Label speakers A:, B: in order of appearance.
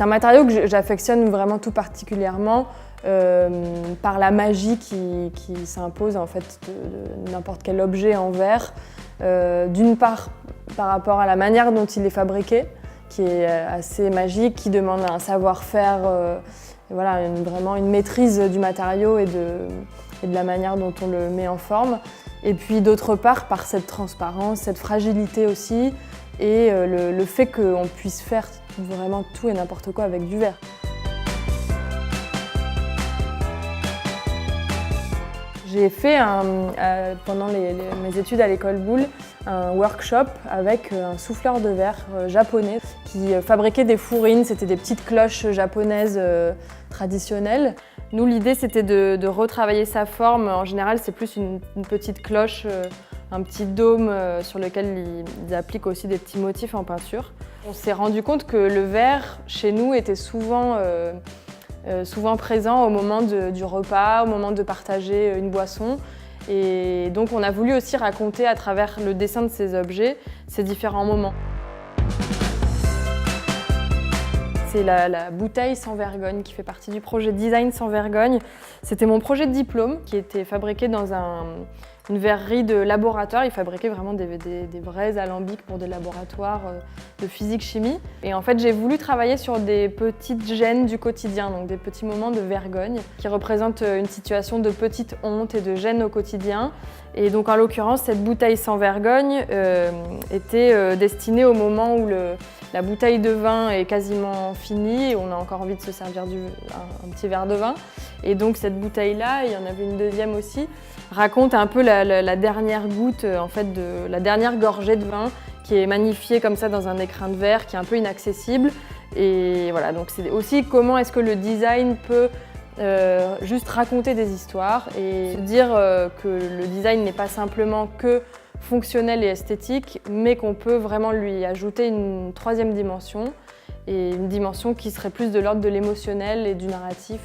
A: C'est un matériau que j'affectionne vraiment tout particulièrement par la magie qui s'impose en fait de n'importe quel objet en verre. D'une part par rapport à la manière dont il est fabriqué, qui est assez magique, qui demande un savoir-faire, voilà, vraiment une maîtrise du matériau et de la manière dont on le met en forme. Et puis d'autre part par cette transparence, cette fragilité aussi, et le fait qu'on puisse faire vraiment tout et n'importe quoi avec du verre. J'ai fait pendant mes études à l'école Boulle un workshop avec un souffleur de verre japonais qui fabriquait des fourrines, c'était des petites cloches japonaises traditionnelles. Nous, l'idée c'était de retravailler sa forme. En général, c'est plus une petite cloche, un petit dôme sur lequel ils appliquent aussi des petits motifs en peinture. On s'est rendu compte que le verre, chez nous, était souvent présent au moment du repas, au moment de partager une boisson. Et donc on a voulu aussi raconter à travers le dessin de ces objets, ces différents moments. C'est la bouteille sans vergogne qui fait partie du projet Design sans vergogne. C'était mon projet de diplôme qui était fabriqué dans une verrerie de laboratoire. Ils fabriquaient vraiment des vrais alambics pour des laboratoires de physique-chimie. Et en fait, j'ai voulu travailler sur des petites gênes du quotidien, donc des petits moments de vergogne qui représentent une situation de petite honte et de gêne au quotidien. Et donc en l'occurrence, cette bouteille sans vergogne était destinée au moment où la bouteille de vin est quasiment finie et on a encore envie de se servir un petit verre de vin. Et donc cette bouteille-là, il y en avait une deuxième aussi, raconte un peu la dernière goutte, en fait, la dernière gorgée de vin qui est magnifiée comme ça dans un écrin de verre qui est un peu inaccessible. Et voilà, donc c'est aussi comment est-ce que le design peut juste raconter des histoires et dire que le design n'est pas simplement que fonctionnel et esthétique, mais qu'on peut vraiment lui ajouter une troisième dimension, et une dimension qui serait plus de l'ordre de l'émotionnel et du narratif.